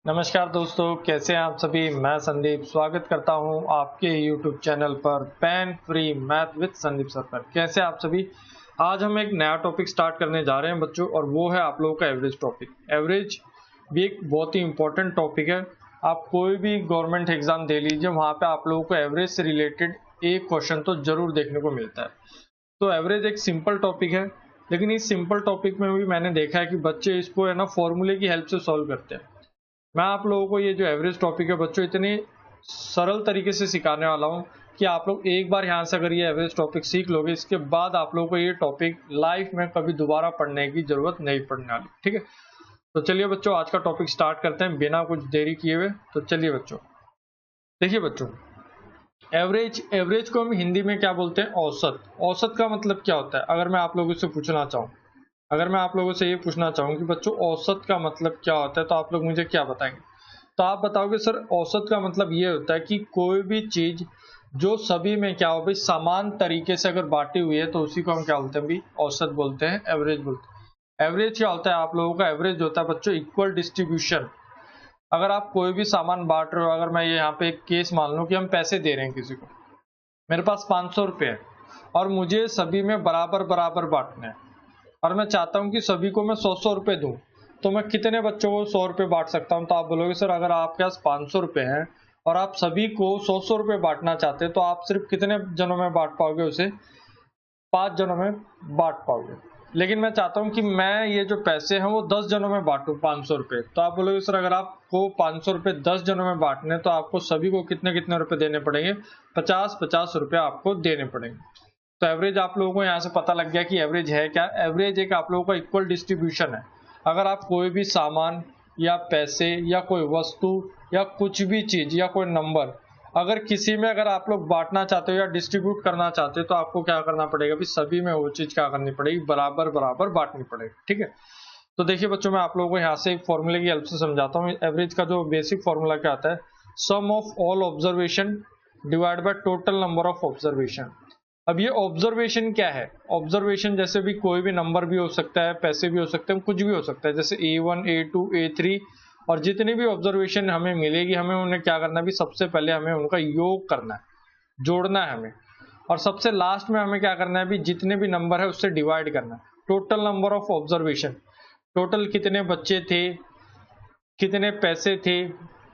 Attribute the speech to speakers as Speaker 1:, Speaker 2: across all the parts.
Speaker 1: नमस्कार दोस्तों, कैसे हैं आप सभी। मैं संदीप स्वागत करता हूं आपके YouTube चैनल पर pain free math with Sandeep sir पर। कैसे आप सभी। आज हम एक नया टॉपिक स्टार्ट करने जा रहे हैं बच्चों, और वो है आप लोगों का एवरेज टॉपिक। एवरेज भी एक बहुत ही इंपॉर्टेंट टॉपिक है। आप कोई भी गवर्नमेंट एग्जाम दे लीजिए, वहां पे आप लोगों को एवरेज से रिलेटेड एक क्वेश्चन तो जरूर देखने को मिलता है। तो एवरेज एक सिंपल टॉपिक है, लेकिन इस सिंपल टॉपिक में भी मैंने देखा है कि बच्चे इसको है ना फॉर्मूले की हेल्प से सॉल्व करते हैं। मैं आप लोगों को ये जो एवरेज टॉपिक है बच्चों, इतनी सरल तरीके से सिखाने वाला हूँ कि आप लोग एक बार यहाँ से अगर ये एवरेज टॉपिक सीख लोगे, इसके बाद आप लोगों को ये टॉपिक लाइफ में कभी दोबारा पढ़ने की जरूरत नहीं पड़ने वाली। ठीक है, तो चलिए बच्चों, आज का टॉपिक स्टार्ट करते हैं बिना कुछ देरी किए हुए। तो चलिए बच्चों, देखिए बच्चों, एवरेज को हम हिंदी में क्या बोलते हैं? औसत। औसत का मतलब क्या होता है? अगर मैं आप लोगों से पूछना चाहूँ, अगर मैं आप लोगों से ये पूछना चाहूँ कि बच्चों औसत का मतलब क्या होता है, तो आप लोग मुझे क्या बताएंगे? तो आप बताओगे सर औसत का मतलब ये होता है कि कोई भी चीज जो सभी में क्या हो भाई समान तरीके से अगर बांटी हुई है, तो उसी को हम क्या बोलते हैं भाई? औसत बोलते हैं, एवरेज बोलते हैं। एवरेज क्या होता है? आप लोगों का एवरेज होता है बच्चों इक्वल डिस्ट्रीब्यूशन। अगर आप कोई भी सामान बांट रहे हो, अगर मैं ये यहाँ पे एक केस मान लूं कि हम पैसे दे रहे हैं किसी को, मेरे पास 500 रुपये है और मुझे सभी में बराबर बराबर बांटना है, और मैं चाहता हूं कि सभी को मैं 100 रुपए दूं, तो मैं कितने बच्चों को 100 रुपए बांट सकता हूं? तो आप बोलोगे सर अगर आपके पास 500 रुपए हैं और आप सभी को 100 रुपए बांटना चाहते हैं, तो आप सिर्फ कितने जनों में बांट पाओगे? उसे 5 जनों में बांट पाओगे। लेकिन मैं चाहता हूं कि मैं ये जो पैसे हैं वो 10 जनों में बांटू 500 रुपए। तो आप बोलोगे सर अगर आपको 500 रुपए 10 जनों में बांटने, तो आपको सभी को कितने कितने रुपए देने पड़ेंगे? 50-50 रुपए आपको देने पड़ेंगे। तो एवरेज आप लोगों को यहाँ से पता लग गया कि एवरेज है क्या। एवरेज एक आप लोगों का इक्वल डिस्ट्रीब्यूशन है। अगर आप कोई भी सामान या पैसे या कोई वस्तु या कुछ भी चीज या कोई नंबर अगर किसी में अगर आप लोग बांटना चाहते हो या डिस्ट्रीब्यूट करना चाहते हो, तो आपको क्या करना पड़ेगा? भी सभी में वो चीज क्या करनी पड़ेगी? बराबर बराबर बांटनी पड़ेगी। ठीक है, तो देखिए बच्चों, मैं आप लोगों को यहाँ से एक फॉर्मूले की हेल्प से समझाता हूँ। एवरेज का जो बेसिक फॉर्मूला क्या आता है? Sum of all observation divide by total number of observation. अब ये ऑब्जर्वेशन क्या है? ऑब्जर्वेशन जैसे भी कोई भी नंबर भी हो सकता है, पैसे भी हो सकते हैं, कुछ भी हो सकता है, जैसे A1 A2 A3, और जितनी भी ऑब्जर्वेशन हमें मिलेगी, हमें उन्हें क्या करना है? भी सबसे पहले हमें उनका योग करना है, जोड़ना है हमें, और सबसे लास्ट में हमें क्या करना है? भी जितने भी नंबर है उससे डिवाइड करना है। Total number of observation, total कितने बच्चे थे, कितने पैसे थे,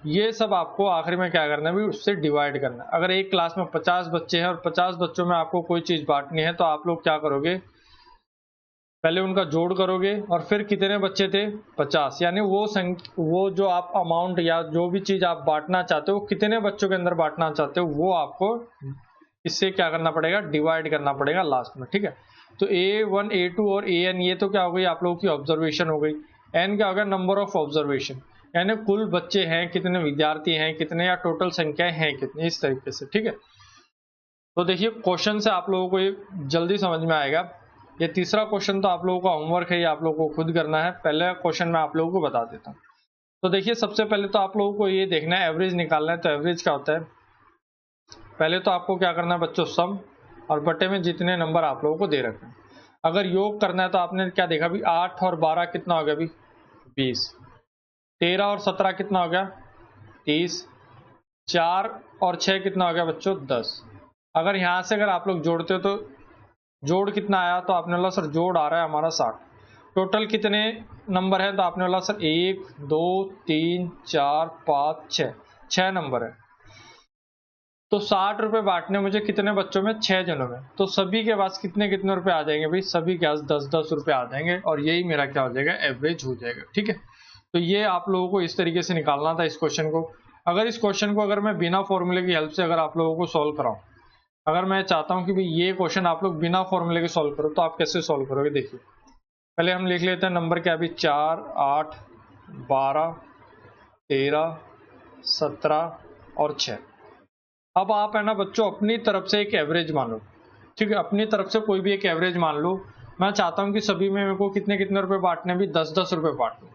Speaker 1: ये सब आपको आखिर में क्या करना है? भी उससे डिवाइड करना है। अगर एक क्लास में 50 बच्चे हैं और 50 बच्चों में आपको कोई चीज बांटनी है, तो आप लोग क्या करोगे? पहले उनका जोड़ करोगे, और फिर कितने बच्चे थे? 50, यानी वो जो आप अमाउंट या जो भी चीज आप बांटना चाहते हो, कितने बच्चों के अंदर बांटना चाहते हो, वो आपको इससे क्या करना पड़ेगा? डिवाइड करना पड़ेगा लास्ट में। ठीक है, तो A1 A2 और AN ये तो क्या हो गई? आप लोगों की ऑब्जर्वेशन हो गई। N क्या हो गया? नंबर ऑफ ऑब्जर्वेशन, यानी कुल बच्चे हैं कितने, विद्यार्थी हैं कितने, या टोटल संख्याएं हैं कितनी, इस तरीके से। ठीक है, तो देखिए क्वेश्चन से आप लोगों को ये जल्दी समझ में आएगा। ये तीसरा क्वेश्चन तो आप लोगों का होमवर्क है, ये आप लोगों को खुद करना है। पहले क्वेश्चन मैं आप लोगों को बता देता हूँ। तो देखिए सबसे पहले तो आप लोगों को ये देखना है, एवरेज निकालना है। तो एवरेज क्या होता है? पहले तो आपको क्या करना है बच्चों? सम, और बटे में जितने नंबर आप लोगों को दे रखे हैं। अगर योग करना है तो आपने क्या देखा भी? 8 और 12 कितना हो गया भी? 20। 13 और 17 कितना हो गया? 30। 4 और 6 कितना हो गया बच्चों? 10। अगर यहां से अगर आप लोग जोड़ते हो तो जोड़ कितना आया? तो आपने बोला सर जोड़ आ रहा है हमारा 60। टोटल कितने नंबर है? तो आपने बोला सर 1 2 3 4 5 6, 6 नंबर है। तो 60 रुपए बांटने मुझे कितने बच्चों में? 6 जनों में। तो सभी के पास कितने कितने रुपए आ जाएंगे भाई? सभी के पास 10-10 रुपए आ जाएंगे, और यही मेरा क्या हो जाएगा? एवरेज हो जाएगा। ठीक है, तो ये आप लोगों को इस तरीके से निकालना था इस क्वेश्चन को। अगर इस क्वेश्चन को अगर मैं बिना फॉर्मूले की हेल्प से अगर आप लोगों को सॉल्व कराऊं, अगर मैं चाहता हूं कि भाई ये क्वेश्चन आप लोग बिना फॉर्मूले के सॉल्व करो, तो आप कैसे सॉल्व करोगे? देखिए पहले हम लिख लेते हैं नंबर क्या भी? 4 8 12 13 17 और 6। अब आप है ना बच्चों अपनी तरफ से एक एवरेज मान लो। ठीक है, अपनी तरफ से कोई भी एक एवरेज मान लो। मैं चाहता हूं कि सभी में मेरे को कितने कितने रुपए बांटने? भी 10-10 रुपए बांटने।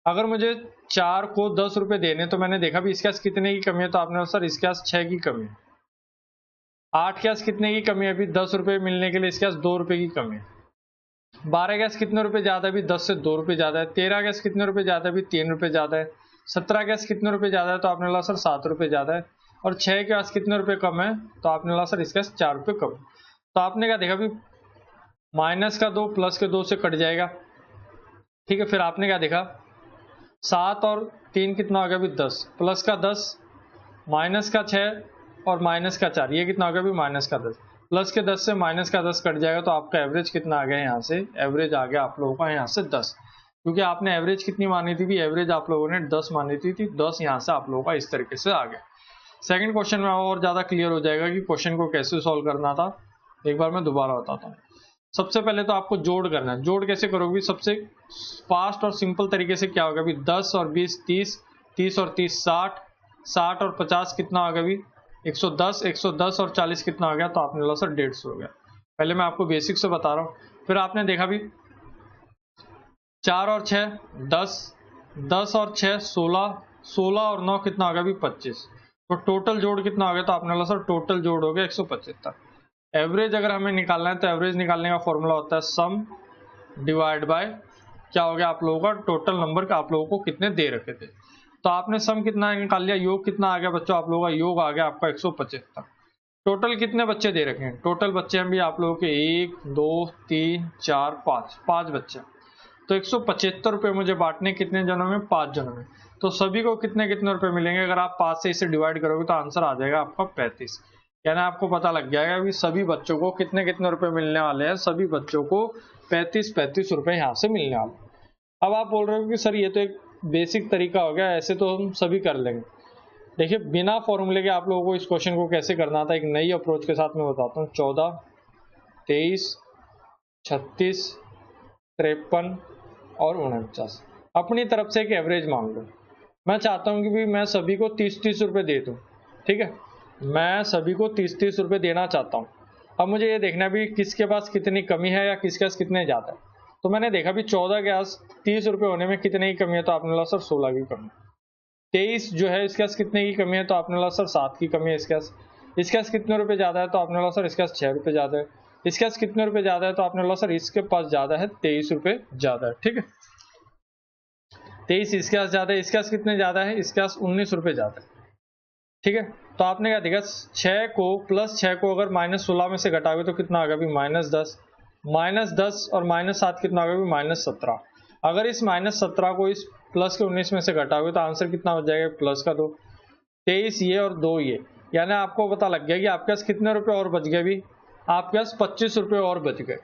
Speaker 1: अगर मुझे 4 को 10 रुपए देने, तो मैंने देखा भी इसके पास कितने की कमी है? तो आपने सर इसके पास 6 की कमी है। 8 के पास कितने की कमी है? अभी 10 रुपए मिलने के लिए इसके पास 2 रुपए की कमी है। 12 के पास कितने रुपए ज्यादा है? भी 10 से 2 रुपए ज्यादा है। 13 के पास कितने रुपए ज्यादा है? भी 3 रुपए ज्यादा है। 17 के पास कितने रुपए ज्यादा है तो आपने बोला सर 7 रुपए ज्यादा है, और 6 के पास कितने रुपए कम है तो आपने बोला सर इसके पास 4 रुपए कम। तो आपने क्या देखा भी माइनस का 2 प्लस के 2 से कट जाएगा, ठीक है। फिर आपने क्या देखा 7 और 3 कितना हो गया भी 10, प्लस का 10 माइनस का 6 और माइनस का 4, ये कितना हो गया भी माइनस का 10, प्लस के 10 से माइनस का 10 कट जाएगा, तो आपका एवरेज कितना आ गया यहाँ से, एवरेज आ गया आप लोगों का यहाँ से 10, क्योंकि आपने एवरेज कितनी मानी थी, एवरेज आप लोगों ने 10 मानी थी 10 यहाँ से आप लोगों का इस तरीके से आ गया। सेकंड क्वेश्चन में और ज्यादा क्लियर हो जाएगा कि क्वेश्चन को कैसे सॉल्व करना था। एक बार मैं दोबारा बताता हूँ। सबसे पहले तो आपको जोड़ करना है। जोड़ कैसे करोगे, सबसे फास्ट और सिंपल तरीके से क्या होगा भी 10 और 20 30, 30 और 30 60, 60 और 50 कितना होगा भी 110, 110 और 40 कितना हो गया तो आपने बोला सर 150 हो गया। पहले मैं आपको बेसिक से बता रहा हूँ। फिर आपने देखा भी 4 और 6 10, 10 और 6 16, 16 और 9 कितना होगा भी 25, तो टोटल जोड़ कितना हो गया तो आपने बोला सर टोटल जोड़ हो गया 175। एवरेज अगर हमें निकालना है तो एवरेज निकालने का फॉर्मूला होता है सम डिवाइड बाय क्या हो गया आप लोगों का टोटल नंबर का आप लोगों को कितने दे रखे थे। तो आपने सम कितना निकाल लिया, योग कितना आ गया बच्चों, आप लोगों का योग आ गया आपका 175। टोटल कितने बच्चे दे रखे हैं, टोटल बच्चे हैं भी आप लोगों के 1 2 3 4 5 बच्चे, तो 175 रुपए मुझे बांटने कितने जनों में, 5 जनों में। तो सभी को कितने कितने रुपए मिलेंगे, अगर आप 5 से इसे डिवाइड करोगे तो आंसर आ जाएगा आपका 35। यानी आपको पता लग जाएगा कि सभी बच्चों को कितने कितने रुपए मिलने वाले हैं, सभी बच्चों को 35 रुपए यहाँ से मिलने वाले। अब आप बोल रहे हो कि सर ये तो एक बेसिक तरीका हो गया, ऐसे तो हम सभी कर लेंगे। देखिए बिना फॉर्मूले के आप लोगों को इस क्वेश्चन को कैसे करना था, एक नई अप्रोच के साथ मैं बताता हूँ। 14 23 36 53 और 49 अपनी तरफ से एक एवरेज मान लो। मैं चाहता हूं कि भी मैं सभी को 30 रुपए दे दूं, ठीक है, मैं सभी को 30 रुपए देना चाहता हूं। अब मुझे ये देखना भी किसके पास कितनी कमी है या किसके पास कितने ज्यादा है। तो मैंने देखा भी 14 के पास 30 रुपए होने में कितने की कमी है तो आपने बोला सर 16 की कमी। 23 जो है इसके पास कितने की कमी है तो आपने बोला सर 7 की कमी है इसके पास। इसके पास कितने रुपए ज्यादा है तो आपने बोला सर इसके पास 6 रुपए ज्यादा है। इसके पास कितने रुपए ज्यादा है तो आपने बोला सर इसके पास ज्यादा है 23 रुपए ज्यादा है, ठीक है। 23 इसके पास ज्यादा है, इसके पास कितने ज्यादा है, इसके पास 19 रुपए ज्यादा है, ठीक है। तो आपने क्या देखा 6 को प्लस 6 को अगर -16 में से घटाओगे तो कितना आएगा भी -10, -10 और -7 कितना होगा भी -17। अगर इस -17 को इस प्लस के 19 में से घटाओगे तो आंसर कितना हो जाएगा प्लस का 2, 23 ये और 2 ये, यानी आपको पता लग गया कि आपके पास कितने रुपए और बच गए भी, आपके पास 25 रुपए और बच गए।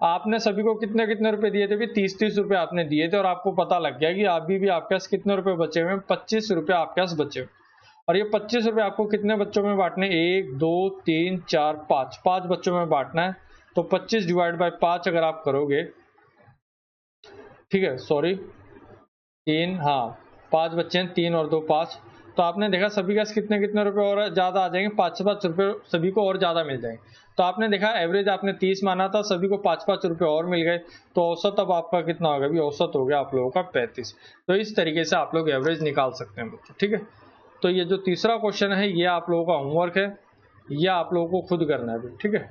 Speaker 1: आपने सभी को कितने कितने रुपए दिए थे भी 30 रुपए आपने दिए थे, और आपको पता लग गया कि अभी भी आपके पास कितने रुपए बचे हुए हैं, 25 रुपए आपके पास बचे हुए। और ये 25 रुपए आपको कितने बच्चों में बांटने, 1 2 3 4 5 बच्चों में बांटना है। तो 25 डिवाइड बाय 5 अगर आप करोगे, ठीक है, सॉरी 3, हाँ 5 बच्चे हैं, 3 और 2 5, तो आपने देखा सभी का कितने कितने रुपए और ज्यादा आ जाएंगे, 5 रुपए सभी को और ज्यादा मिल जाएंगे। तो आपने देखा एवरेज आपने 30 माना था, सभी को 5 रुपए और मिल गए, तो औसत अब आपका कितना होगा भी, औसत हो गया आप लोगों का 35। तो इस तरीके से आप लोग एवरेज निकाल सकते हैं बच्चों, ठीक है। तो ये जो तीसरा क्वेश्चन है ये आप लोगों का होमवर्क है, ये आप लोगों को खुद करना है, ठीक है,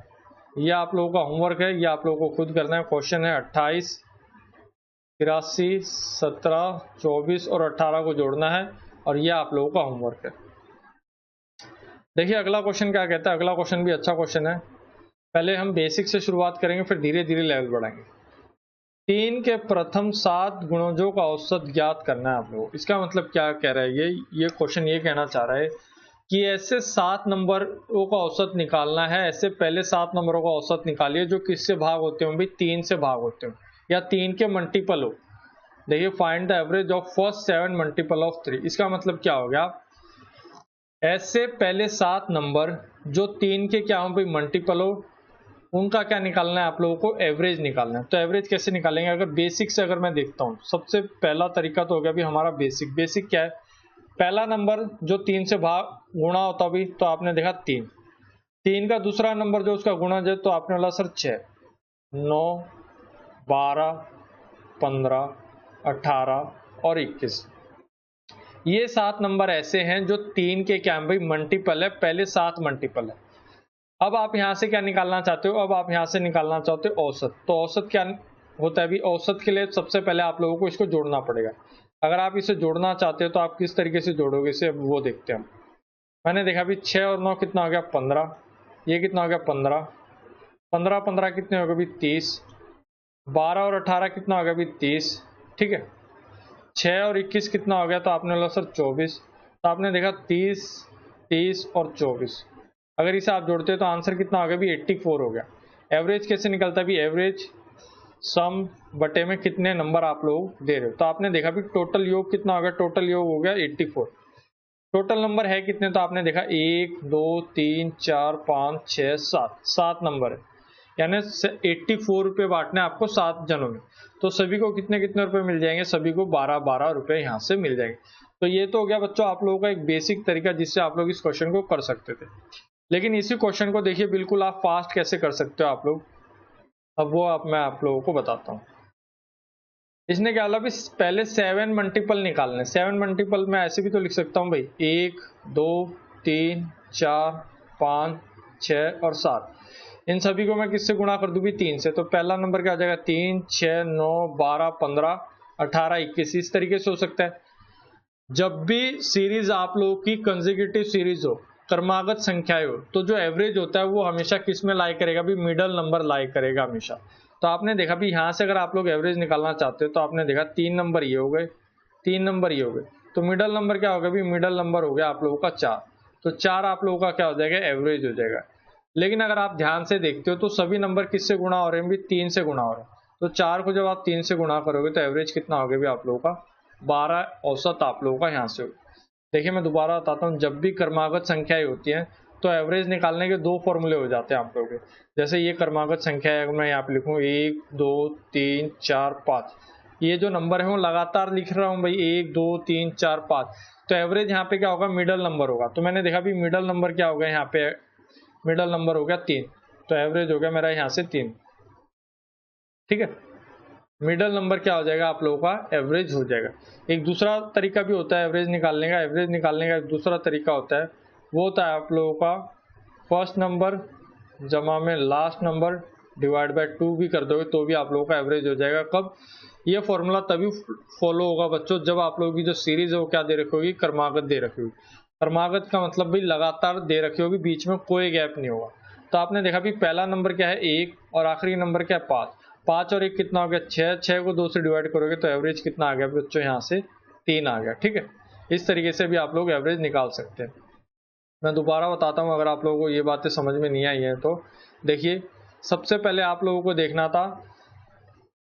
Speaker 1: ये आप लोगों का होमवर्क है, ये आप लोगों को खुद करना है। क्वेश्चन है 28 83 17 24 और 18 को जोड़ना है, और ये आप लोगों का होमवर्क है। देखिए अगला क्वेश्चन क्या कहता है, अगला क्वेश्चन भी अच्छा क्वेश्चन है। पहले हम बेसिक से शुरुआत करेंगे, फिर धीरे धीरे लेवल बढ़ाएंगे। 3 के प्रथम 7 गुणजों का औसत ज्ञात करना है आप लोगों। इसका मतलब क्या कह रहा है, ये क्वेश्चन ये कहना चाह रहा है कि ऐसे 7 नंबरों का औसत निकालना है, ऐसे पहले 7 नंबरों का औसत निकालिए जो किससे भाग होते हो भी, 3 से भाग होते हो या 3 के मल्टीपल हो। देखिए find the average of first 7 multiple of 3। इसका मतलब क्या हो गया, ऐसे पहले 7 नंबर जो 3 के क्या हो भाई मल्टीपल हो, उनका क्या निकालना है आप लोगों को, एवरेज निकालना है। तो एवरेज कैसे निकालेंगे, अगर बेसिक से अगर मैं देखता हूं, सबसे पहला तरीका तो हो गया भी हमारा बेसिक। बेसिक क्या है, पहला नंबर जो 3 से भाग गुणा होता भी, तो आपने देखा 3 का दूसरा नंबर जो उसका गुणा जो, तो आपने बोला सर 6 9 12 15 18 और 21। ये 7 नंबर ऐसे हैं जो 3 के क्या भाई मल्टीपल है, पहले 7 मल्टीपल है। अब आप यहां से क्या निकालना चाहते हो, अब आप यहां से निकालना चाहते हो औसत। तो औसत क्या होता है भी, औसत के लिए सबसे पहले आप लोगों को इसको जोड़ना पड़ेगा। अगर आप इसे जोड़ना चाहते हो तो आप किस तरीके से जोड़ोगे इसे, वो देखते हैं हम। मैंने देखा अभी 6 और 9 कितना हो गया 15, ये कितना हो गया 15, 15 15 कितने हो गए अभी 30, 12 और 18 कितना हो गया अभी 30, ठीक है। 6 और 21 कितना हो गया, तो आपने बोला सर 24, तो आपने देखा 30 30 और 24, अगर इसे आप जोड़ते हो तो आंसर कितना हो गया अभी 84 हो गया। एवरेज कैसे निकलता है अभी, एवरेज सम बटे में कितने नंबर आप लोग दे रहे हो, तो आपने देखा भी टोटल योग कितना हो गया, टोटल योग हो गया 84। टोटल नंबर है कितने, तो आपने देखा 1 2 3 4 5 6 7, 7 नंबर है, यानी 84 रुपये बांटने आपको 7 जनों में, तो सभी को कितने कितने रुपए मिल जाएंगे, सभी को 12 12 रुपए यहाँ से मिल जाएंगे। तो ये तो हो गया बच्चों आप लोगों का एक बेसिक तरीका जिससे आप लोग इस क्वेश्चन को कर सकते थे। लेकिन इसी क्वेश्चन को देखिए बिल्कुल आप फास्ट कैसे कर सकते हो आप लोग, अब वो मैं आप लोगों को बताता हूँ। इसने क्या बोला, पहले 7 मल्टीपल निकालने, 7 मल्टीपल में ऐसे भी तो लिख सकता हूँ भाई, 1 2 3 4 5 6 और 7, इन सभी को मैं किससे गुणा कर दूं भी 3 से, तो पहला नंबर क्या हो जाएगा 3 6 9 12 15 18 21, इस तरीके से हो सकता है। जब भी सीरीज आप लोगों की कंसेक्यूटिव सीरीज हो, क्रमागत संख्याएं हो, तो जो एवरेज होता है वो हमेशा किस में लाई करेगा भी, मिडल नंबर लाई करेगा हमेशा। तो आपने देखा भी यहाँ से अगर आप लोग एवरेज निकालना चाहते हो तो आपने देखा 3 नंबर ये हो गए, 3 नंबर ये हो गए, तो मिडल नंबर क्या होगा भी, मिडल नंबर हो गया आप लोगों का 4, तो 4 आप लोगों का क्या हो जाएगा, एवरेज हो जाएगा। लेकिन अगर आप ध्यान से देखते हो तो सभी नंबर किससे गुणा हो रहे हैं भी, 3 से गुणा हो रहे हैं, तो 4 को जब आप 3 से गुणा करोगे तो एवरेज कितना हो गया भी आप लोगों का 12 औसत आप लोगों का यहाँ से हो। देखिए मैं दोबारा बताता हूँ, जब भी क्रमागत संख्याएं होती हैं तो एवरेज निकालने के 2 फॉर्मूले हो जाते हैं आप लोगों के। जैसे ये क्रमागत संख्या है, मैं यहाँ पे लिखूँ 1 2 3 4 5, ये जो नंबर है वो लगातार लिख रहा हूँ भाई 1 2 3 4 5, तो एवरेज यहाँ पे क्या होगा, मिडल नंबर होगा। तो मैंने देखा भी मिडल नंबर क्या होगा, यहाँ पे मिडल नंबर हो गया 3, तो एवरेज हो गया मेरा यहाँ से 3, ठीक है। मिडल नंबर क्या हो जाएगा आप लोगों का, एवरेज हो जाएगा। एक दूसरा तरीका भी होता है एवरेज निकालने का, एवरेज निकालने का एक दूसरा तरीका होता है, वो होता है आप लोगों का फर्स्ट नंबर जमा में लास्ट नंबर डिवाइड बाय 2 भी कर दोगे तो भी आप लोगों का एवरेज हो जाएगा। कब, ये फॉर्मूला तभी फॉलो होगा बच्चों जब आप लोगों की जो सीरीज है वो क्या दे रखी होगी, क्रमागत दे रखी होगी। क्रमागत का मतलब भी लगातार दे रखी होगी, बीच में कोई गैप नहीं होगा। तो आपने देखा भी पहला नंबर क्या है 1 और आखिरी नंबर क्या है 5, 5 और 1 कितना हो गया 6, 6 को 2 से डिवाइड करोगे तो एवरेज कितना आ गया बच्चों, यहाँ से 3 आ गया, ठीक है। इस तरीके से भी आप लोग एवरेज निकाल सकते हैं। मैं दोबारा बताता हूँ अगर आप लोगों को ये बातें समझ में नहीं आई है तो। देखिए सबसे पहले आप लोगों को देखना था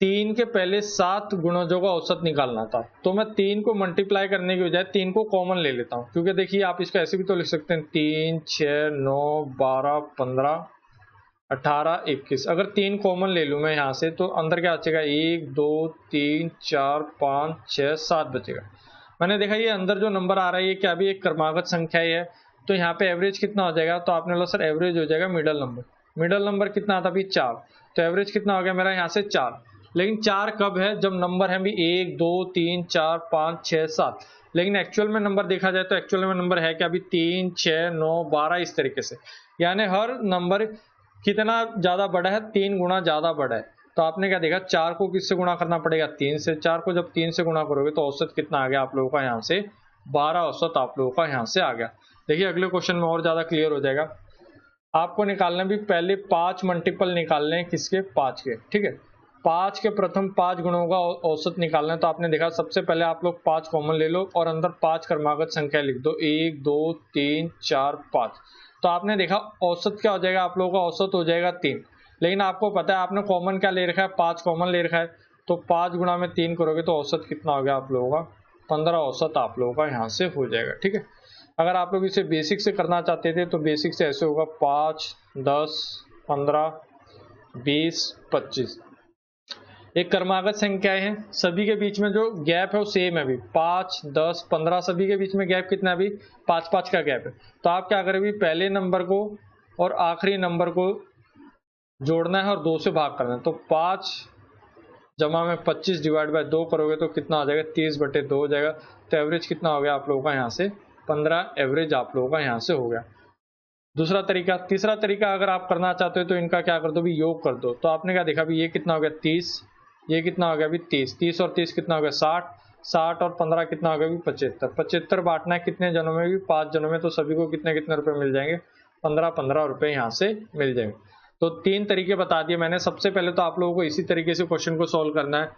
Speaker 1: 3 के पहले 7 गुणजों का औसत निकालना था, तो मैं 3 को मल्टीप्लाई करने की बजाय 3 को कॉमन ले लेता हूँ, क्योंकि देखिए आप इसको ऐसे भी तो लिख सकते हैं 3 6 9 12 15 18 21, अगर 3 कॉमन ले लूँ मैं यहाँ से तो अंदर क्या बचेगा 1 2 3 4 5 6 7 बचेगा। मैंने देखा ये अंदर जो नंबर आ रहा है ये क्या भी एक क्रमागत संख्या ही है, तो यहाँ पे एवरेज कितना हो जाएगा, तो आपने बोला सर एवरेज हो जाएगा मिडल नंबर, मिडल नंबर कितना आता भी 4, तो एवरेज कितना हो गया मेरा यहाँ से 4। लेकिन 4 कब है, जब नंबर है भी 1 2 3 4 5 6 7, लेकिन एक्चुअल में नंबर देखा जाए तो एक्चुअल में नंबर है क्या अभी 3 6 9 12 इस तरीके से, यानी हर नंबर कितना ज्यादा बड़ा है, 3 गुना ज्यादा बड़ा है। तो आपने क्या देखा 4 को किससे गुणा करना पड़ेगा 3 से, 4 को जब 3 से गुणा करोगे तो औसत कितना आ गया आप लोगों का यहाँ से 12 औसत आप लोगों का यहाँ से आ गया। देखिए अगले क्वेश्चन में और ज्यादा क्लियर हो जाएगा। आपको निकालना भी पहले 5 मल्टीपल निकालने हैं किसके, 5 के, ठीक है। 5 के प्रथम 5 गुणों का औसत निकालना है, तो आपने देखा सबसे पहले आप लोग 5 कॉमन ले लो और अंदर 5 क्रमागत संख्या लिख दो 1 2 3 4 5, तो आपने देखा औसत क्या हो जाएगा आप लोगों का, औसत हो जाएगा 3। लेकिन आपको पता है आपने कॉमन क्या ले रखा है, 5 कॉमन ले रखा है, तो 5 गुणा में 3 करोगे तो औसत कितना हो गया आप लोगों का 15 औसत आप लोगों का यहाँ से हो जाएगा, ठीक है। अगर आप लोग इसे बेसिक से करना चाहते थे तो बेसिक से ऐसे होगा 5 10 15 20 25, एक क्रमागत संख्याएं हैं, सभी के बीच में जो गैप है वो सेम है अभी 5 10 15, सभी के बीच में गैप कितना है अभी 5 5 का गैप है। तो आप क्या करें पहले नंबर को और आखिरी नंबर को जोड़ना है और 2 से भाग करना है, तो 5 जमा में 25 डिवाइड बाय 2 करोगे तो कितना आ जाएगा 30/2 हो जाएगा। तो एवरेज कितना हो गया आप लोगों का यहाँ से 15 एवरेज आप लोगों का यहाँ से हो गया। दूसरा तरीका, तीसरा तरीका अगर आप करना चाहते हो तो इनका क्या कर दो भी योग कर दो, तो आपने क्या देखा भी ये कितना हो गया 30, ये कितना हो गया अभी 30, 30 और 30 कितना हो गया 60, 60 और 15 कितना होगा भी 75। 75 बांटना है कितने जनों में भी 5 जनों में, तो सभी को कितने कितने रुपए मिल जाएंगे 15-15 रुपए यहाँ से मिल जाएंगे। तो 3 तरीके बता दिए मैंने। सबसे पहले तो आप लोगों को इसी तरीके से क्वेश्चन को सोल्व करना है।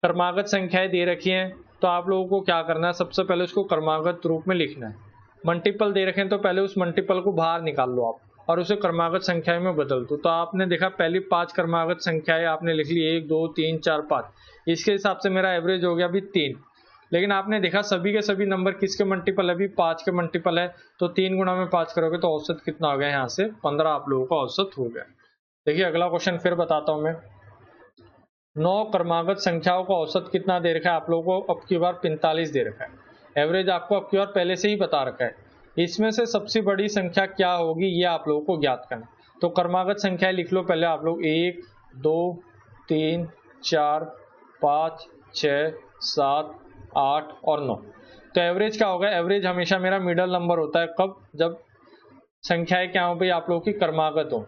Speaker 1: क्रमागत संख्याएं दे रखी हैं तो आप लोगों को क्या करना है, सबसे पहले उसको क्रमागत रूप में लिखना है। मल्टीपल दे रखे हैं तो पहले उस मल्टीपल को बाहर निकाल लो आप और उसे क्रमागत संख्या में बदल दो। तो आपने देखा पहली 5 क्रमागत संख्याएं आपने लिख ली 1 2 3 4 5। इसके हिसाब से मेरा एवरेज हो गया अभी 3। लेकिन आपने देखा सभी के सभी नंबर किसके मल्टीपल है, अभी 5 के मल्टीपल है। तो 3 गुणा में 5 करोगे तो औसत कितना हो गया, यहाँ से 15 आप लोगों का औसत हो गया। देखिए अगला क्वेश्चन फिर बताता हूं मैं। 9 क्रमागत संख्याओं का औसत कितना दे रखा है आप लोगों को, अब की बार 45 दे रखा है। एवरेज आपको अब की बार पहले से ही बता रखा है। इसमें से सबसे बड़ी संख्या क्या होगी ये आप लोगों को ज्ञात करना। तो क्रमागत संख्याएं लिख लो पहले आप लोग, 1 2 3 4 5 6 7 8 और 9। तो एवरेज क्या होगा, एवरेज हमेशा मेरा मिडल नंबर होता है। कब, जब संख्याएं क्या हो भाई आप लोगों की क्रमागत हो।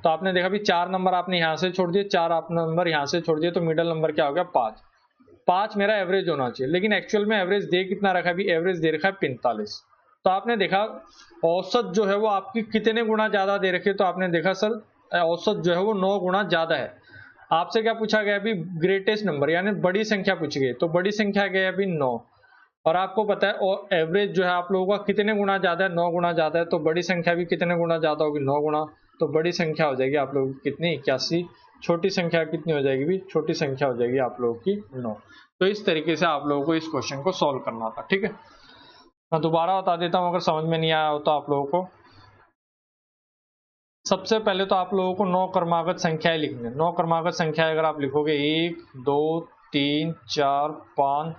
Speaker 1: तो आपने देखा भी 4 नंबर आपने यहाँ से छोड़ दिए, 4 आप नंबर यहाँ से छोड़ दिए, तो मिडल नंबर क्या हो गया 5। 5 मेरा एवरेज होना चाहिए, लेकिन एक्चुअल में एवरेज दे कितना रखा है, भी एवरेज दे रखा है 45। तो आपने देखा औसत जो है वो आपकी कितने गुना ज्यादा दे रखी है, तो आपने देखा सर औसत जो है वो 9 गुना ज्यादा है। आपसे क्या पूछा गया अभी, ग्रेटेस्ट नंबर यानी बड़ी संख्या पूछी गई, तो बड़ी संख्या गई अभी 9। और आपको पता है और एवरेज जो है आप लोगों का कितने गुना ज्यादा है, 9 गुना ज्यादा है। तो बड़ी संख्या भी कितने गुना ज्यादा होगी, 9 गुना। तो बड़ी संख्या हो जाएगी आप लोगों की कितनी, 81। छोटी संख्या कितनी हो जाएगी भी, छोटी संख्या हो जाएगी आप लोगों की 9। तो इस तरीके से आप लोगों को इस क्वेश्चन को सॉल्व करना था। ठीक है, मैं दोबारा बता देता हूं अगर समझ में नहीं आया हो तो आप लोगों को। सबसे पहले तो आप लोगों को 9 क्रमागत संख्याएं लिखनी है। 9 क्रमागत संख्याएं अगर आप लिखोगे 1 2 3 4 5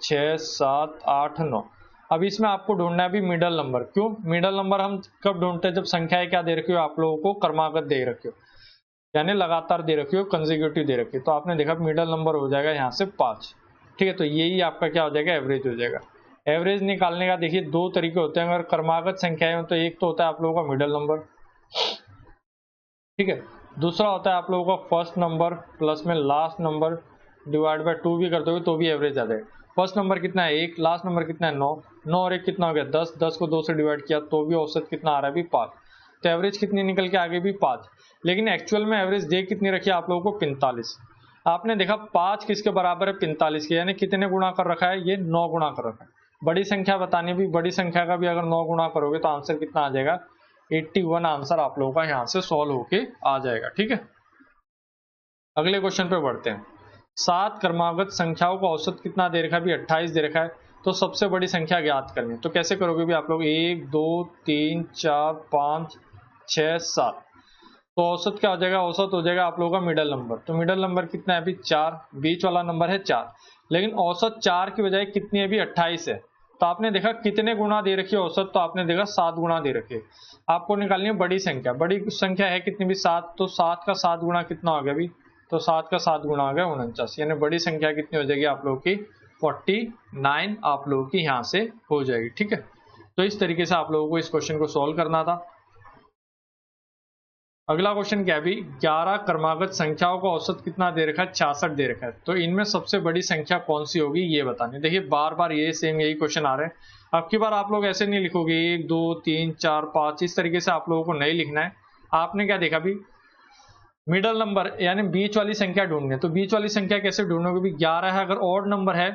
Speaker 1: 6 7 8 9। अब इसमें आपको ढूंढना है भी मिडल नंबर। क्यों मिडल नंबर हम कब ढूंढते हैं, जब संख्याएं क्या दे रखी हो आप लोगों को, क्रमागत दे रखी हो यानी लगातार दे रखी हो, कंसेक्यूटिव दे रखी हो। तो आपने देखा मिडल नंबर हो जाएगा यहाँ से 5। ठीक है, तो यही आपका क्या हो जाएगा, एवरेज हो जाएगा। एवरेज निकालने का देखिए 2 तरीके होते हैं। अगर क्रमागत संख्याएं हो तो एक तो होता है आप लोगों का मिडल नंबर, ठीक है। दूसरा होता है आप लोगों का फर्स्ट नंबर प्लस में लास्ट नंबर डिवाइड बाय 2 भी करते हुए तो भी एवरेज आ जाएगा। फर्स्ट नंबर कितना है 1, लास्ट नंबर कितना है 9, 9 और 1 कितना हो गया 10, 10 को 2 से डिवाइड किया तो भी औसत कितना आ रहा है भी 5। तो एवरेज कितनी निकल के आगे भी 5। लेकिन एक्चुअल में एवरेज दे कितनी रखी है आप लोगों को 45। आपने देखा 5 किसके बराबर है 45 के, यानी कितने गुणा कर रखा है, ये 9 गुणा कर रखा है। बड़ी संख्या बतानी भी, बड़ी संख्या का भी अगर 9 गुणा करोगे तो आंसर कितना आ जाएगा 81 आंसर आप लोगों का यहाँ से सॉल्व होके आ जाएगा। ठीक है, अगले क्वेश्चन पे बढ़ते हैं। 7 क्रमागत संख्याओं का औसत कितना दे रखा है भी 28 दे रखा है। तो सबसे बड़ी संख्या ज्ञात करनी है, तो कैसे करोगे भी आप लोग 1 2 3 4 5 6 7। तो औसत क्या हो जाएगा, औसत हो जाएगा आप लोगों का मिडल नंबर। तो मिडल नंबर कितना है अभी 4, बीच वाला नंबर है 4, लेकिन औसत 4 की बजाय कितनी है अभी 28 है। तो आपने देखा कितने गुना दे रखी है औसत, तो आपने देखा 7 गुना दे रखी है। आपको निकालनी है बड़ी संख्या, बड़ी संख्या है कितनी भी 7, तो 7 का 7 गुना कितना हो गया अभी, तो 7 का 7 गुना हो गया 49, यानी बड़ी संख्या कितनी हो जाएगी आप लोगों की 49 आप लोगों की यहाँ से हो जाएगी। ठीक है, तो इस तरीके से आप लोगों को इस क्वेश्चन को सॉल्व करना था। अगला क्वेश्चन क्या है भी 11 क्रमागत संख्याओं का औसत कितना दे रखा है 66 दे रखा है। तो इनमें सबसे बड़ी संख्या कौन सी होगी ये बतानी। देखिए बार बार ये सेम यही क्वेश्चन आ रहे हैं। अब की बार आप लोग ऐसे नहीं लिखोगे 1 2 3 4 5, इस तरीके से आप लोगों को नहीं लिखना है। आपने क्या देखा भी मिडल नंबर यानी बीच वाली संख्या ढूंढनी है। तो बीच वाली संख्या कैसे ढूंढोगे भी 11 है, अगर ऑड नंबर है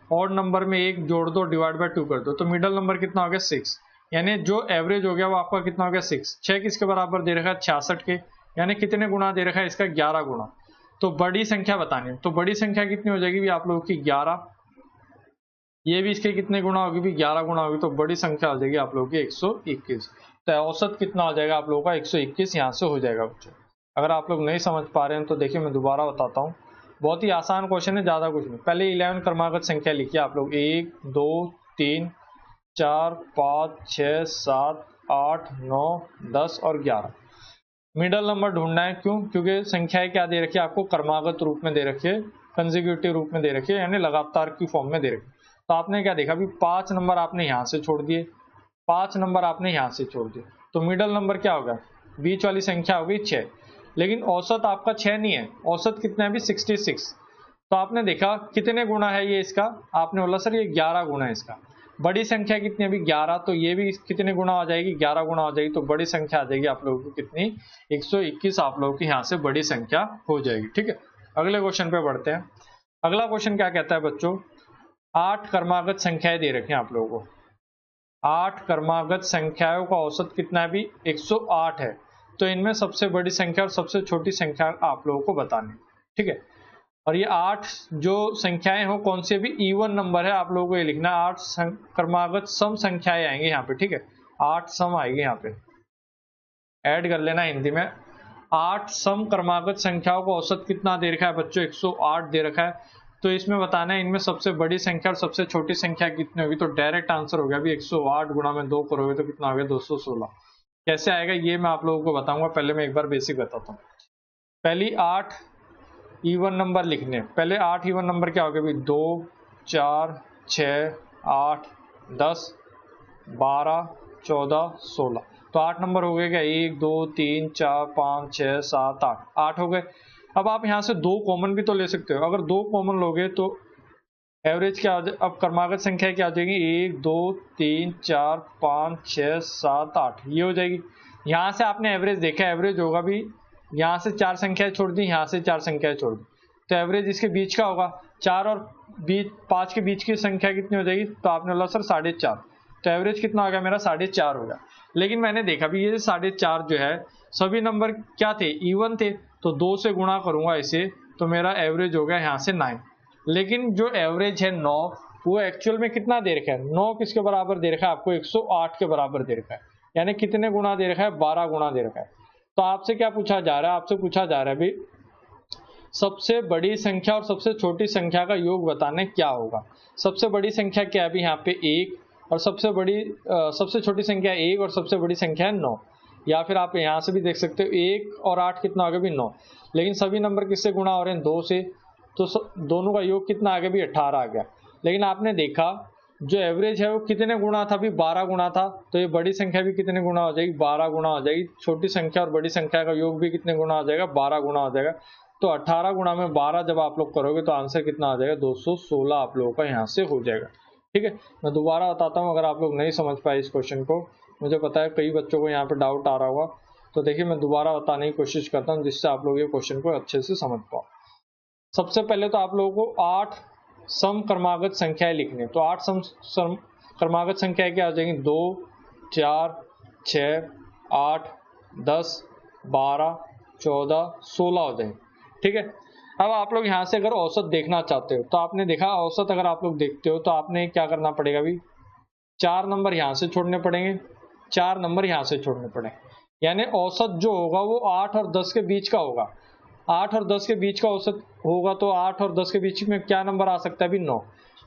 Speaker 1: ऑड नंबर में 1 जोड़ दो डिवाइड बाय 2 कर दो, तो मिडल नंबर कितना हो गया 6, यानी जो एवरेज हो गया वो आपका कितना हो गया 6। 6 किसके बराबर दे रखा है 66 के, यानी कितने गुना दे रखा है इसका 11 गुना। तो बड़ी संख्या बतानी है, तो बड़ी संख्या कितनी हो जाएगी भी आप लोगों की 11, ये भी इसके कितने गुना होगी भी 11 गुना होगी, तो बड़ी संख्या हो जाएगी आप लोगों की 121। तो औसत कितना हो जाएगा आप लोगों का 121 यहाँ से हो जाएगा बच्चों। अगर आप लोग नहीं समझ पा रहे हैं तो देखिए मैं दोबारा बताता हूँ, बहुत ही आसान क्वेश्चन है, ज्यादा कुछ नहीं। पहले 11 क्रमागत संख्या लिखिए आप लोग 1 2 3 4 5 6 7 8 9 10 और 11। मिडल नंबर ढूंढना है, क्यों, क्योंकि संख्याएं क्या दे रखी है आपको क्रमागत रूप में दे रखी है, कंसेक्यूटिव रूप में दे रखी है, यानी लगातार की फॉर्म में दे रखी है। तो आपने क्या देखा भी 5 नंबर आपने यहाँ से छोड़ दिए, 5 नंबर आपने यहाँ से छोड़ दिए, तो मिडल नंबर क्या होगा, बीच वाली संख्या होगी 6। लेकिन औसत आपका 6 नहीं है, औसत कितना है अभी 66। तो आपने देखा कितने गुना है ये इसका, आपने बोला सर ये 11 गुना है इसका। बड़ी संख्या कितनी अभी 11, तो ये भी कितने गुना हो जाएगी, 11 गुना हो जाएगी। तो बड़ी संख्या आ जाएगी आप लोगों की कितनी, 121 आप लोगों की यहाँ से बड़ी संख्या हो जाएगी। ठीक है, अगले क्वेश्चन पे बढ़ते हैं। अगला क्वेश्चन क्या कहता है बच्चों, 8 क्रमागत संख्याएं दे रखी हैं आप लोगों को। 8 क्रमागत संख्याओं का औसत कितना है अभी, 108 है। तो इनमें सबसे बड़ी संख्या और सबसे छोटी संख्या आप लोगों को बतानी। ठीक है, और ये 8 जो संख्याएं हो कौन सी, अभी इवन नंबर है, आप लोगों को ये लिखना है। 8 क्रमागत सम संख्याएं आएंगे यहाँ पे। ठीक है, 8 सम आएंगे यहाँ पे, ऐड कर लेना हिंदी में। 8 सम क्रमागत संख्याओं का औसत कितना दे रखा है बच्चों, 108 दे रखा है। तो इसमें बताना है इनमें सबसे बड़ी संख्या और सबसे छोटी संख्या कितनी होगी। तो डायरेक्ट आंसर हो गया अभी 108 गुणा में 2 करोगे तो कितना हो गया, 216। कैसे आएगा ये मैं आप लोगों को बताऊंगा, पहले मैं एक बार बेसिक बताता हूँ। पहली 8 इवन नंबर लिखने, पहले 8 इवन नंबर क्या हो गया, 2 4 6 8 10 12 14 16। तो 8 नंबर हो गए क्या, 1 2 3 4 5 6 7 8 हो गए। अब आप यहाँ से 2 कॉमन भी तो ले सकते हो। अगर 2 कॉमन लोगे तो एवरेज क्या हो जाए, अब क्रमागत संख्या क्या हो जाएगी, 1 2 3 4 5 6 7 8 ये हो जाएगी। यहाँ से आपने एवरेज देखा, एवरेज होगा भी, यहाँ से 4 संख्याएं छोड़ दी, यहाँ से 4 संख्याएं छोड़ दी, तो एवरेज इसके बीच का होगा। 4 और 5 के बीच की संख्या कितनी हो जाएगी, तो आपने बोला सर 4.5, तो एवरेज कितना हो गया मेरा, 4.5 हो गया। लेकिन मैंने देखा भी ये 4.5 जो है सभी नंबर क्या थे, इवन थे, तो 2 से गुणा करूंगा इसे तो मेरा एवरेज हो गया यहाँ से 9। लेकिन जो एवरेज है 9 वो एक्चुअल में कितना दे रखा है, 9 किसके बराबर दे रखा है आपको, 108 के बराबर दे रखा है। यानी कितने गुना दे रखा है, 12 गुना दे रखा है। तो आपसे क्या पूछा जा रहा है, आपसे पूछा जा रहा है भी सबसे बड़ी संख्या और सबसे छोटी संख्या का योग बताने क्या होगा। सबसे बड़ी संख्या क्या है अभी यहाँ पे 1, और सबसे छोटी संख्या 1 और सबसे बड़ी संख्या है 9। या फिर आप यहाँ से भी देख सकते हो 1 और 8 कितना आ गया भी 9। लेकिन सभी नंबर किससे गुणा हो रहे हैं, 2 से, तो दोनों का योग कितना आ गया भी 18 आ गया। लेकिन आपने देखा जो एवरेज है वो कितने गुणा था भी, 12 गुणा था। तो ये बड़ी संख्या भी कितने गुणा हो जाएगी, 12 गुणा हो जाएगी। छोटी संख्या और बड़ी संख्या का योग भी कितने गुणा हो जाएगा, 12 गुणा हो जाएगा। तो 18 गुणा में 12 जब आप लोग करोगे तो आंसर कितना आ जाएगा, 216 आप लोगों का यहाँ से हो जाएगा। ठीक है, मैं दोबारा बताता हूँ, अगर आप लोग नहीं समझ पाए इस क्वेश्चन को, मुझे पता है कई बच्चों को यहाँ पे डाउट आ रहा होगा, तो देखिए मैं दोबारा बताने की कोशिश करता हूँ जिससे आप लोग ये क्वेश्चन को अच्छे से समझ पाओ। सबसे पहले तो आप लोगों को 8 सम क्रमागत संख्याएं लिखनी है। तो 8 सम क्रमागत संख्याएं क्या आ जाएंगी, 2 4 6 8 10 12 14 16 हो जाएंगे। ठीक है, अब आप लोग यहाँ से अगर औसत देखना चाहते हो तो आपने देखा औसत अगर आप लोग देखते हो तो आपने क्या करना पड़ेगा अभी, 4 नंबर यहाँ से छोड़ने पड़ेंगे, 4 नंबर यहाँ से छोड़ने पड़ेंगे। यानी औसत जो होगा वो 8 और 10 के बीच का होगा। 8 और 10 के बीच का औसत होगा तो 8 और 10 के बीच में क्या नंबर आ सकता है अभी, 9।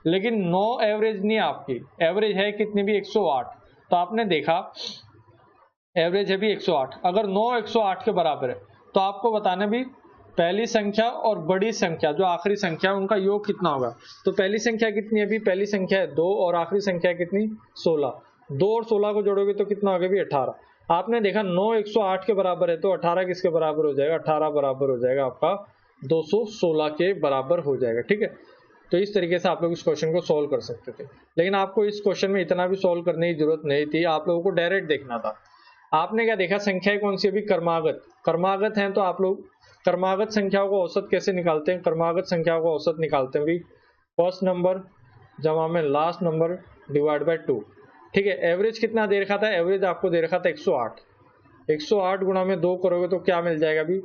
Speaker 1: लेकिन 9 एवरेज नहीं है आपकी, एवरेज है कितनी भी 108। तो आपने देखा एवरेज है भी 108। अगर 9 108 के बराबर है तो आपको बताना भी पहली संख्या और बड़ी संख्या जो आखिरी संख्या उनका योग कितना होगा। तो पहली संख्या कितनी है अभी, पहली संख्या है 2 और आखिरी संख्या कितनी 16। 2 और 16 को जोड़ोगे तो कितना होगा भी 18। आपने देखा 9 108 के बराबर है तो 18 किसके बराबर हो जाएगा, 18 बराबर हो जाएगा आपका 216 के बराबर हो जाएगा। ठीक है, तो इस तरीके से आप लोग इस क्वेश्चन को सॉल्व कर सकते थे। लेकिन आपको इस क्वेश्चन में इतना भी सॉल्व करने की जरूरत नहीं थी, आप लोगों को डायरेक्ट देखना था। आपने क्या देखा, संख्याएं कौन सी अभी, क्रमागत हैं, तो आप लोग क्रमागत संख्याओं को औसत कैसे निकालते हैं, क्रमागत संख्याओं को औसत निकालते हैं भी फर्स्ट नंबर जमा में लास्ट नंबर डिवाइड बाय 2। ठीक है, एवरेज कितना दे रखा था, एवरेज आपको दे रखा था 108। 108 गुणा में 2 करोगे तो क्या मिल जाएगा अभी,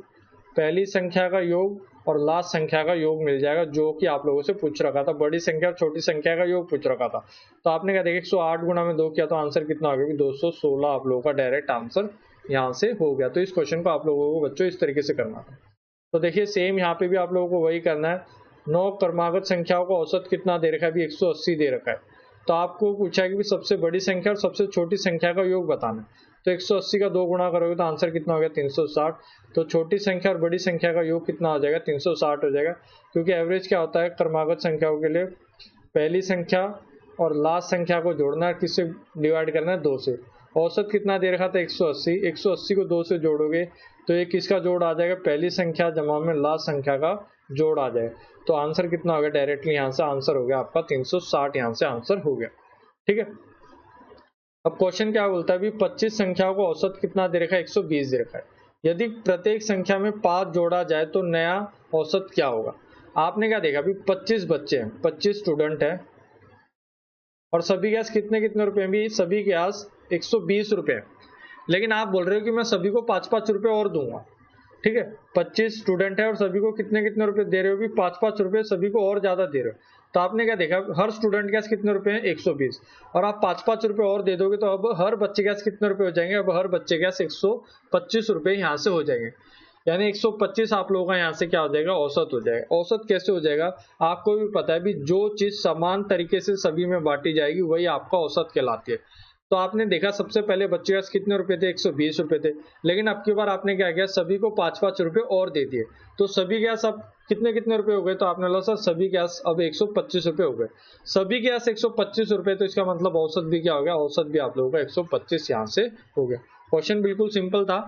Speaker 1: पहली संख्या का योग और लास्ट संख्या का योग मिल जाएगा, जो कि आप लोगों से पूछ रखा था, बड़ी संख्या और छोटी संख्या का योग पूछ रखा था। तो आपने क्या देखा 108 गुणा में 2 किया तो आंसर कितना आ गया, 216 आप लोगों का डायरेक्ट आंसर यहाँ से हो गया। तो इस क्वेश्चन को आप लोगों को बच्चों इस तरीके से करना था। तो देखिए सेम यहाँ पे भी आप लोगों को वही करना है। 9 क्रमागत संख्याओं का औसत कितना दे रखा है, 180 दे रखा है। तो आपको पूछा है कि सबसे बड़ी संख्या और सबसे छोटी संख्या का योग बताना है। तो 180 का 2 गुणा करोगे तो आंसर कितना हो गया, 360। तो छोटी संख्या और बड़ी संख्या का योग कितना हो जाएगा, 360 हो जाएगा। क्योंकि एवरेज क्या होता है क्रमागत संख्याओं के लिए, पहली संख्या और लास्ट संख्या को जोड़ना है, किससे डिवाइड करना है, 2 से। औसत कितना दे रखा था, 180। 180 को 2 से जोड़ोगे तो ये किसका जोड़ आ जाएगा, पहली संख्या जमा में लास्ट संख्या का जोड़ आ जाए तो आंसर कितना हो गया, डायरेक्टली यहाँ से आंसर हो गया आपका 360, यहाँ से आंसर हो गया। ठीक है, अब क्वेश्चन क्या बोलता है, अभी 25 संख्याओं को औसत कितना दे रखा है, 120 दे रखा है। यदि प्रत्येक संख्या में 5 जोड़ा जाए तो नया औसत क्या होगा। आपने क्या देखा, अभी 25 बच्चे हैं, 25 स्टूडेंट है और सभी के पास कितने कितने रुपए, भी सभी के पास 120 रुपए, लेकिन आप बोल रहे हो कि मैं सभी को 5-5 रुपए और दूंगा। ठीक है, 25 स्टूडेंट है और सभी को कितने कितने रुपए दे रहे हो, भी 5-5 रुपए सभी को और ज्यादा दे रहे हो। तो आपने क्या देखा, हर स्टूडेंट के पास कितने रुपए हैं, 120, और आप 5-5 रुपए और दे दोगे तो अब हर बच्चे के पास कितने रुपए हो जाएंगे, अब हर बच्चे के पास 125 रुपए यहाँ से हो जाएंगे, यानी 125 आप लोगों का यहाँ से क्या हो जाएगा, औसत हो जाएगा। औसत कैसे हो जाएगा, आपको भी पता है भी जो चीज समान तरीके से सभी में बांटी जाएगी वही आपका औसत कहलाती है। तो आपने देखा सबसे पहले बच्चे के पास कितने रुपए थे, 120 रुपए थे, लेकिन अब की बार आपने क्या किया, सभी को 5-5 रुपए और दे दिए, तो सभी के पास अब कितने कितने रुपए हो गए, तो आपने बोला सर सभी के पास अब 125 रुपए हो गए। सभी के पास 125 रुपए, तो इसका मतलब औसत भी क्या हो गया, औसत भी आप लोगों का 125 यहाँ से हो गया। क्वेश्चन बिल्कुल सिंपल था।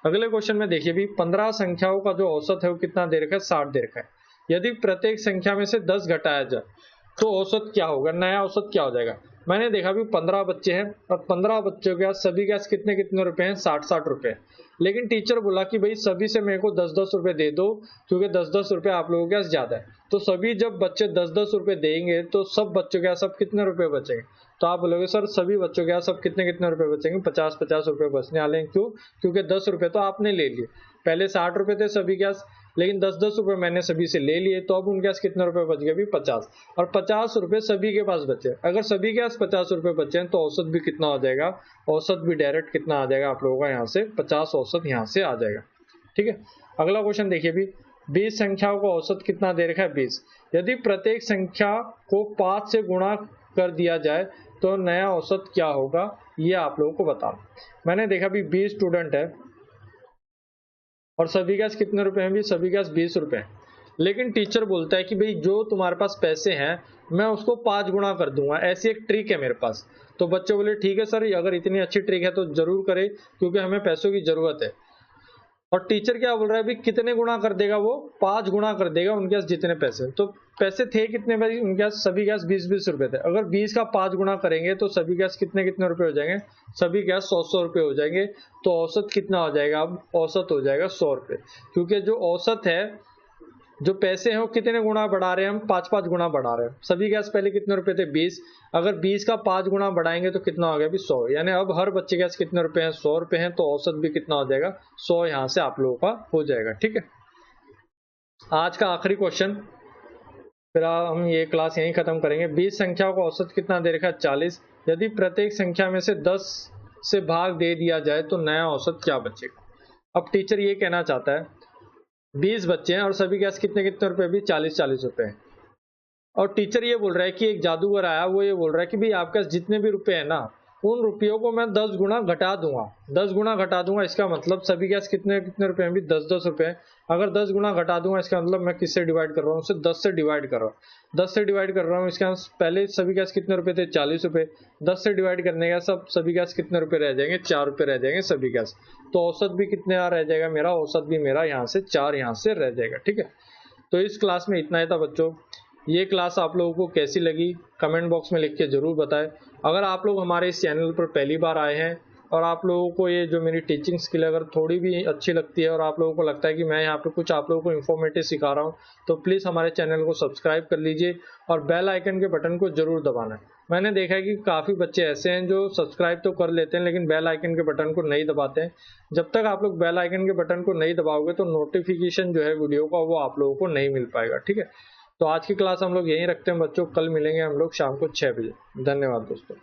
Speaker 1: अगले क्वेश्चन में देखिए भी 15 संख्याओं का जो औसत है वो कितना दे रखा है, 60 दे रखा है। यदि प्रत्येक संख्या में से 10 घटाया जाए तो औसत क्या होगा, नया औसत क्या हो जाएगा। मैंने देखा भी 15 बच्चे हैं और 15 बच्चों के पास सभी के पास कितने कितने रुपए हैं, 60-60 रुपए, लेकिन टीचर बोला कि भाई सभी से मेरे को 10-10 रुपए दे दो, क्योंकि 10-10 रुपए आप लोगों के पास ज्यादा है। तो सभी जब बच्चे 10-10 रुपए देंगे तो सब बच्चों के पास अब कितने रुपए बचेंगे, तो आप बोलोगे सर सभी बच्चों के पास अब कितने कितने रुपए बचेंगे, 50-50 रुपए बचने वाले हैं। क्यों, क्योंकि 10 रुपए तो आपने ले लिए, पहले 60 रुपए थे सभी के पास, लेकिन 10-10 रुपए मैंने सभी से ले लिए, तो अब उनके पास कितने रुपए बच गए, भी 50, और 50 रुपए सभी के पास बचे। अगर सभी के पास 50 रुपए बचे हैं तो औसत भी कितना हो जाएगा, औसत भी डायरेक्ट कितना आ जाएगा आप लोगों का, यहाँ से 50 औसत यहाँ से आ जाएगा। ठीक है, अगला क्वेश्चन देखिए भी 20 संख्याओं को औसत कितना दे रखा है, 20। यदि प्रत्येक संख्या को 5 से गुणा कर दिया जाए तो नया औसत क्या होगा, ये आप लोगों को बताना। मैंने देखा भी 20 स्टूडेंट है और सभी के पास कितने रुपए हैं, भी सभी के पास 20 रुपए हैं, लेकिन टीचर बोलता है कि भाई जो तुम्हारे पास पैसे हैं मैं उसको 5 गुना कर दूंगा, ऐसी एक ट्रिक है मेरे पास। तो बच्चे बोले ठीक है सर, अगर इतनी अच्छी ट्रिक है तो जरूर करें, क्योंकि हमें पैसों की जरूरत है। और टीचर क्या बोल रहा है, भी कितने गुना कर देगा, वो 5 गुना कर देगा उनके पास जितने पैसे। तो पैसे थे कितने भाई उनके पास, सभी के पास 20-20 रुपए थे। अगर 20 का 5 गुना करेंगे तो सभी के पास कितने कितने रुपए हो जाएंगे, सभी के पास 100-100 रुपए हो जाएंगे। तो औसत कितना हो जाएगा, अब औसत हो जाएगा 100 रुपए, क्योंकि जो औसत है, जो पैसे हैं वो कितने गुना बढ़ा रहे हैं, हम 5-5 गुना बढ़ा रहे हैं। सभी के पास पहले कितने रुपए थे, 20, अगर 20 का 5 गुना बढ़ाएंगे तो कितना हो गया, भी 100, यानी अब हर बच्चे के पास कितने रुपए हैं, 100 रुपए हैं, तो औसत भी कितना हो जाएगा, 100 यहाँ से आप लोगों का हो जाएगा। ठीक है, आज का आखिरी क्वेश्चन, फिर हम ये क्लास यहीं खत्म करेंगे। 20 संख्याओं का औसत कितना दे रखा है, 40। यदि प्रत्येक संख्या में से 10 से भाग दे दिया जाए तो नया औसत क्या बचेगा। अब टीचर ये कहना चाहता है 20 बच्चे हैं और सभी के पास कितने कितने रुपए, भी 40-40 रुपए हैं, और टीचर ये बोल रहा है कि एक जादूगर आया, वो ये बोल रहा है कि भाई आपके पास जितने भी रुपए हैं ना, उन रुपयों को मैं 10 गुना घटा दूंगा, 10 गुना घटा दूंगा। इसका मतलब सभी के पास कितने कितने रुपए हैं, भी 10-10 रुपए हैं। अगर 10 गुना घटा दूंगा इसका मतलब मैं किससे डिवाइड कर रहा हूँ, उसे 10 से डिवाइड कर रहा हूँ, 10 से डिवाइड कर रहा हूँ। इसका पहले सभी के पास कितने रुपए थे, 40 रुपए, 10 से डिवाइड करने का सब सभी के पास कितने रुपए रह जाएंगे, 4 रुपए रह जाएंगे सभी के पास। तो औसत भी कितने रह जाएगा मेरा, औसत भी मेरा यहाँ से 4 यहाँ से रह जाएगा। ठीक है, तो इस क्लास में इतना ही था बच्चों। ये क्लास आप लोगों को कैसी लगी कमेंट बॉक्स में लिख के जरूर बताएं। अगर आप लोग हमारे इस चैनल पर पहली बार आए हैं और आप लोगों को ये जो मेरी टीचिंग स्किल अगर थोड़ी भी अच्छी लगती है और आप लोगों को लगता है कि मैं यहाँ पे कुछ आप लोगों को इन्फॉर्मेटिव सिखा रहा हूँ, तो प्लीज़ हमारे चैनल को सब्सक्राइब कर लीजिए और बेल आइकन के बटन को जरूर दबाना है। मैंने देखा है कि काफ़ी बच्चे ऐसे हैं जो सब्सक्राइब तो कर लेते हैं लेकिन बेल आइकन के बटन को नहीं दबाते हैं। जब तक आप लोग बेल आइकन के बटन को नहीं दबाओगे तो नोटिफिकेशन जो है वीडियो का वो आप लोगों को नहीं मिल पाएगा। ठीक है, तो आज की क्लास हम लोग यहीं रखते हैं बच्चों, कल मिलेंगे हम लोग शाम को 6 बजे। धन्यवाद दोस्तों।